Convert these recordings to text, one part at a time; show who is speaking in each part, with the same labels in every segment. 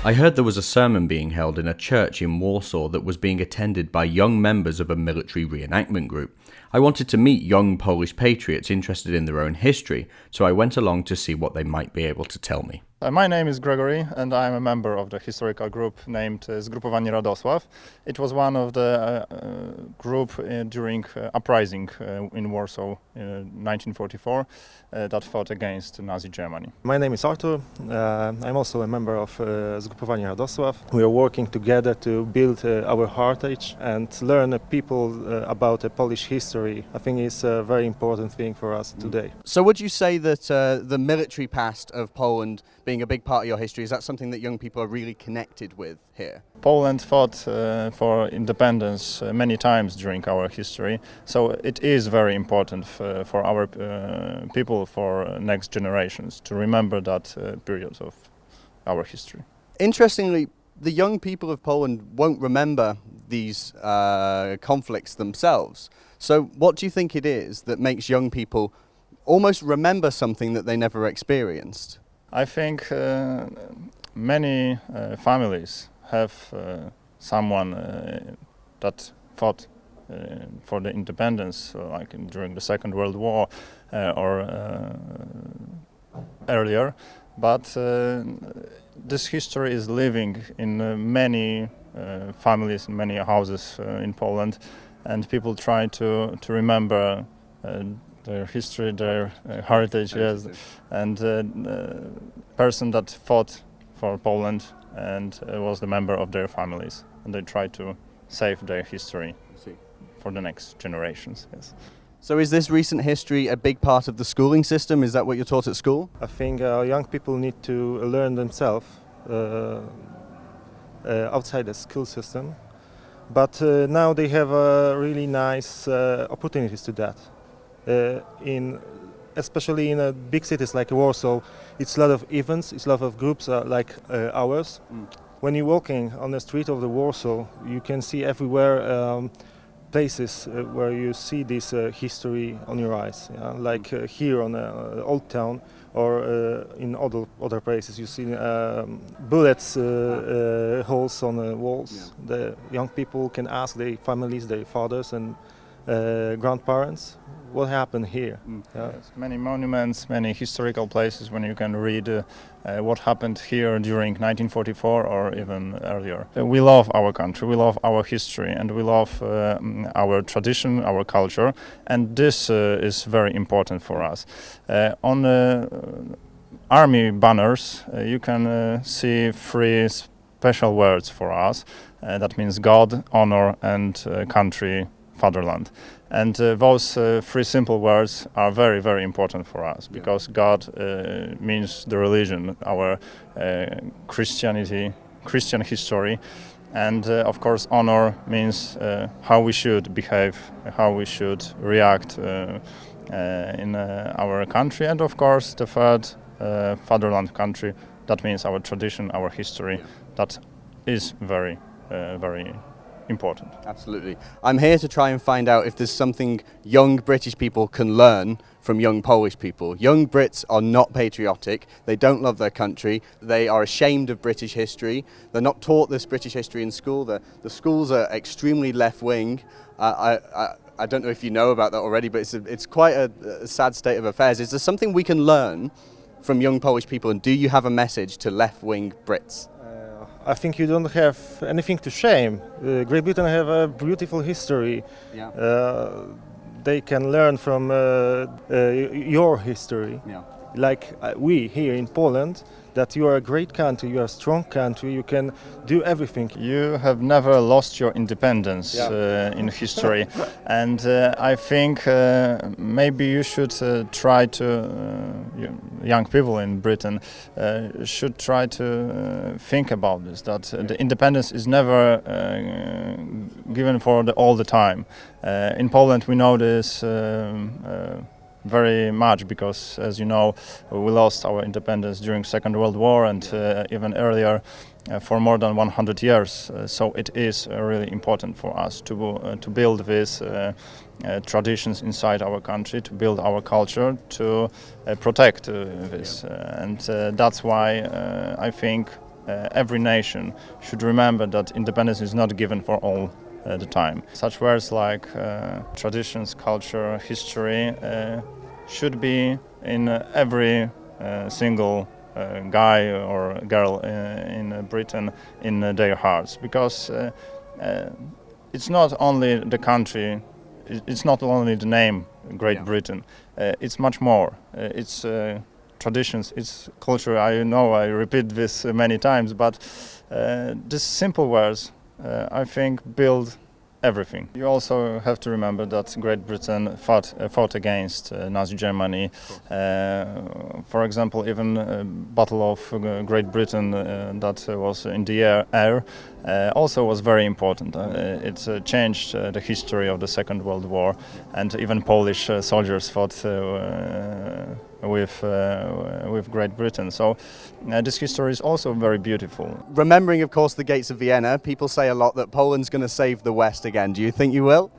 Speaker 1: I heard there was a sermon being held in a church in Warsaw that was being attended by young members of a military reenactment group. I wanted to meet young Polish patriots interested in their own history, so I went along to see what they might be able to tell me.
Speaker 2: My name is Gregory, and I'm a member of the historical group named Zgrupowanie Radosław. It was one of the group during uprising in Warsaw in 1944 that fought against Nazi Germany.
Speaker 3: My name is Artur. I'm also a member of Zgrupowanie Radosław. We are working together to build our heritage and learn people about Polish history. I think it's a very important thing for us today.
Speaker 4: So would you say that the military past of Poland being a big part of your history, is that something that young people are really connected with here?
Speaker 2: Poland fought for independence many times during our history, so it is very important for our people, for next generations, to remember that period of our history.
Speaker 4: Interestingly, the young people of Poland won't remember these conflicts themselves. So what do you think it is that makes young people almost remember something that they never experienced?
Speaker 2: I think many families have someone that fought for the independence, like during the Second World War or earlier, but this history is living in many families, in many houses in Poland, and people try to remember their history, their heritage, yes, and person that fought for Poland and was the member of their families, and they try to save their history for the next generations. Yes.
Speaker 4: So is this recent history a big part of the schooling system? Is that what you're taught at school?
Speaker 3: I think young people need to learn themselves outside the school system, but now they have really nice opportunities to that. Especially in big cities like Warsaw, it's a lot of events, it's a lot of groups like ours. When you're walking on the street of the Warsaw, you can see everywhere places where you see this history on your eyes, like here on Old Town, or in other places you see bullets holes on the walls. Yeah. The young people can ask their families, their fathers and grandparents, what happened here.
Speaker 2: Yes, many monuments, many historical places when you can read what happened here during 1944 or even earlier. We love our country, we love our history, and we love our tradition, our culture, and this is very important for us. On army banners you can see three special words for us. That means God, honor and country, fatherland. And those three simple words are very, very important for us, because God means the religion, our Christianity, Christian history, and of course honor means how we should behave, how we should react in our country, and of course the third, fatherland, country, that means our tradition, our history, that is very, very important.
Speaker 4: Absolutely. I'm here to try and find out if there's something young British people can learn from young Polish people. Young Brits are not patriotic, they don't love their country, they are ashamed of British history, they're not taught this British history in school, the schools are extremely left-wing. I don't know if you know about that already, but it's quite a sad state of affairs. Is there something we can learn from young Polish people, and do you have a message to left-wing Brits?
Speaker 3: I think you don't have anything to shame. Great Britain have a beautiful history.
Speaker 4: Yeah.
Speaker 3: They can learn from your history.
Speaker 4: Yeah.
Speaker 3: Like we here in Poland, that you are a great country, you are a strong country, you can do everything.
Speaker 2: You have never lost your independence in history, and I think maybe you should try to, young people in Britain should try to think about this, that the independence is never given for all the time. In Poland we know this very much, because, as you know, we lost our independence during Second World War and even earlier for more than 100 years. So it is really important for us to build these traditions inside our country, to build our culture, to protect this. And that's why I think every nation should remember that independence is not given for all the time. Such words like traditions, culture, history should be in every single guy or girl in Britain in their hearts, because it's not only the country, it's not only the name Great Britain, it's much more. It's traditions, it's culture. I know I repeat this many times, but these simple words I think build everything. You also have to remember that Great Britain fought against Nazi Germany. For example, even Battle of Great Britain that was in the air also was very important. It changed the history of the Second World War, and even Polish soldiers fought with Great Britain. So this history is also very beautiful.
Speaker 4: Remembering, of course, the gates of Vienna, people say a lot that Poland's going to save the West again. Do you think you will?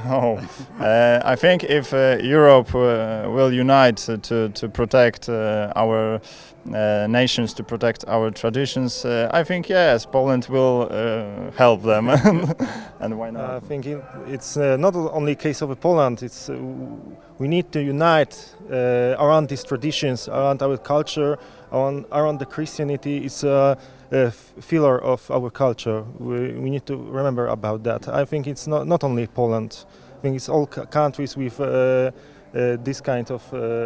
Speaker 2: Oh, I think if Europe will unite to protect our nations, to protect our traditions, I think yes, Poland will help them, and why not?
Speaker 3: I think it's not only a case of Poland. It's we need to unite around these traditions, around our culture, around the Christianity. It's a pillar of our culture. We need to remember about that. I think it's not only Poland. I think it's all countries with this kind of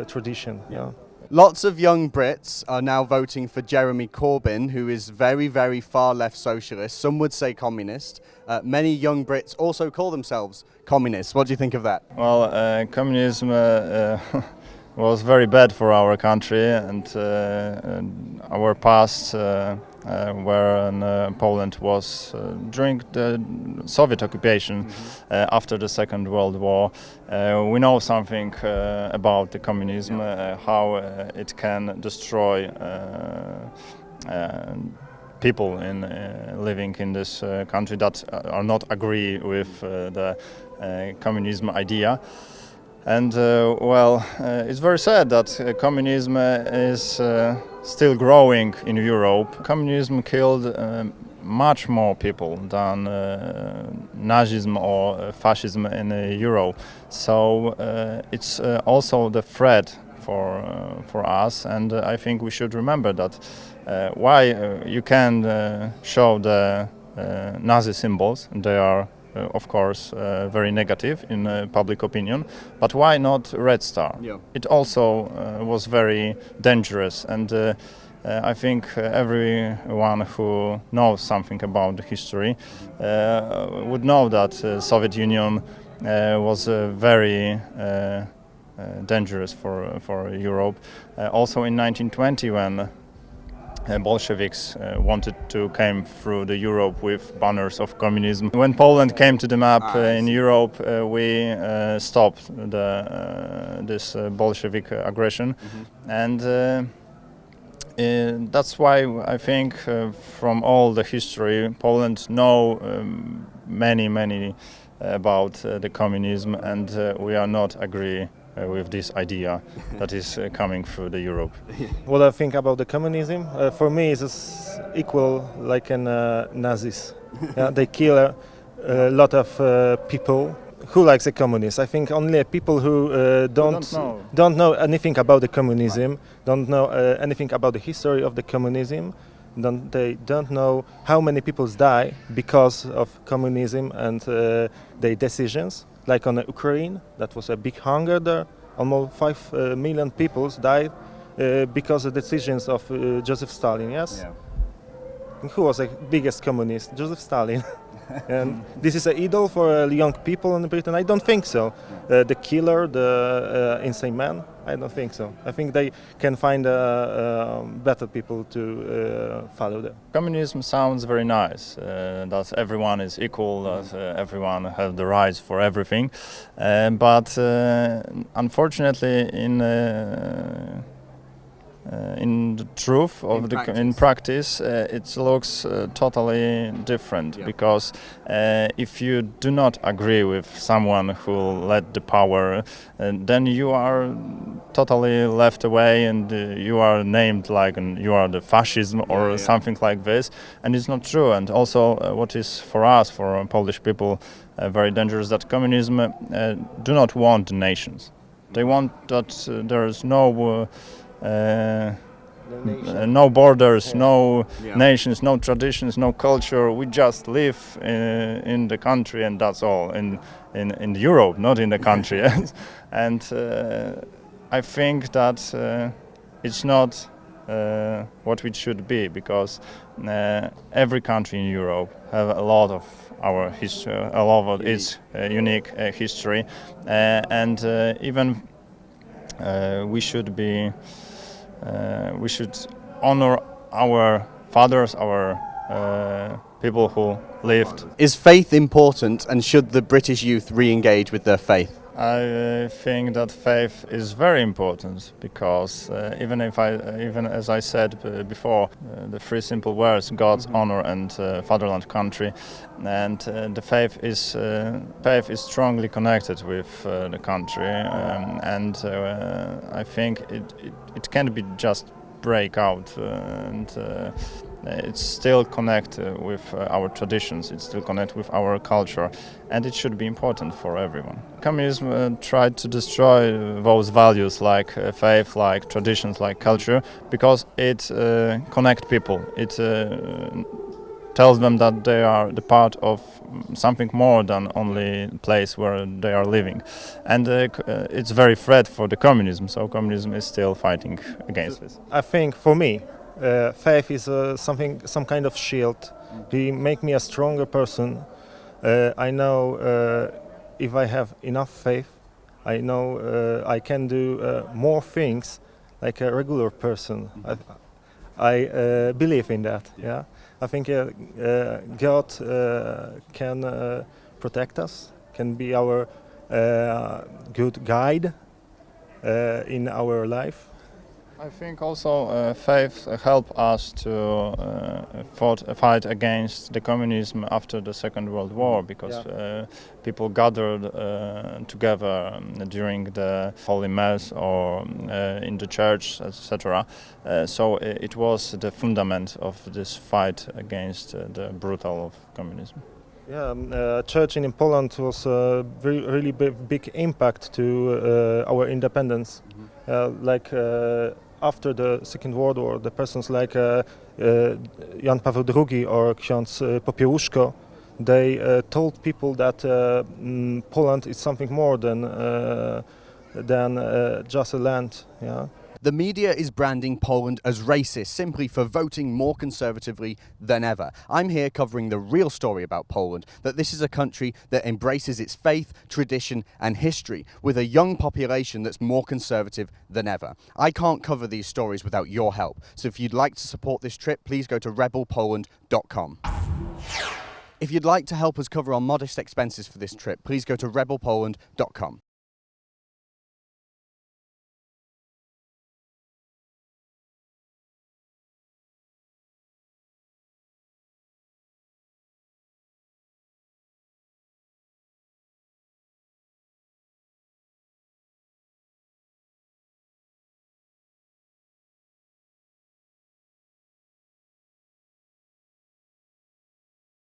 Speaker 3: tradition. Yeah.
Speaker 4: Lots of young Brits are now voting for Jeremy Corbyn, who is very, very far left socialist. Some would say communist. Many young Brits also call themselves communists. What do you think of that?
Speaker 2: Well, communism was very bad for our country and our past, where Poland was during the Soviet occupation after the Second World War. We know something about the communism, how it can destroy people in living in this country that are not agree with the communism idea. And it's very sad that communism is still growing in Europe. Communism killed much more people than Nazism or fascism in Europe. So it's also the threat for us, and I think we should remember that. Why you can show the Nazi symbols, and they are of course very negative in public opinion, but why not Red Star?
Speaker 4: Yeah.
Speaker 2: It also was very dangerous, and I think everyone who knows something about the history would know that Soviet Union was very dangerous for Europe. Also in 1920, when Bolsheviks wanted to come through the Europe with banners of communism. When Poland came to the map in Europe, we stopped this Bolshevik aggression, and that's why I think from all the history, Poland know many about the communism, and we are not agree with this idea that is coming through the Europe.
Speaker 3: What I think about the communism, for me, is equal like in Nazis. Yeah, they kill a lot of people. Who likes the communists? I think only people who don't know anything about the communism, don't know anything about the history of the communism. They don't know how many people die because of communism and their decisions. Like on Ukraine, that was a big hunger there. Almost 5 million people died because of the decisions of Joseph Stalin, yes? Yeah. Who was the biggest communist? Joseph Stalin. And this is an idol for young people in Britain? I don't think so. The killer, the insane man? I don't think so. I think they can find better people to follow them.
Speaker 2: Communism sounds very nice, that everyone is equal, that everyone has the rights for everything, but unfortunately in in the truth of in practice, it looks totally different. Because if you do not agree with someone who led the power, then you are totally left away, and you are named like you are the fascism or something like this, and it's not true. And also, what is for us, for Polish people, very dangerous, that communism do not want the nations. They want that there is no no borders, no nations, no traditions, no culture. We just live in the country, and that's all. In Europe, not in the country. And I think that it's not what it should be, because every country in Europe have a lot of our history, a lot of its unique history, and even we should honor our fathers, our people who lived.
Speaker 4: Is faith important, and should the British youth re-engage with their faith?
Speaker 2: I think that faith is very important, because even as I said before, the three simple words: God, honor, and fatherland, country, and the faith is strongly connected with the country, and I think it can be just break out, and it's still connected with our traditions, it's still connected with our culture, and it should be important for everyone. Communism tried to destroy those values like faith, like traditions, like culture, because it connects people. It tells them that they are the part of something more than only the place where they are living, and it's very threat for the communism. So communism is still fighting against this.
Speaker 3: I think for me, faith is some kind of shield. They make me a stronger person. I know if I have enough faith, I know I can do more things like a regular person. I believe in that. Yeah, I think God can protect us, can be our good guide in our life.
Speaker 2: I think also faith helped us to fight against the communism after the Second World War, because people gathered together during the Holy Mass or in the church, etc. So it was the fundament of this fight against the brutal of communism.
Speaker 3: Yeah, church in Poland was a really big impact to our independence. After the Second World War, the persons like Jan Paweł II or Ksiądz Popiełuszko, they told people that Poland is something more than just a land. Yeah.
Speaker 4: The media is branding Poland as racist simply for voting more conservatively than ever. I'm here covering the real story about Poland, that this is a country that embraces its faith, tradition and history, with a young population that's more conservative than ever. I can't cover these stories without your help, so if you'd like to support this trip, please go to rebelpoland.com. If you'd like to help us cover our modest expenses for this trip, please go to rebelpoland.com.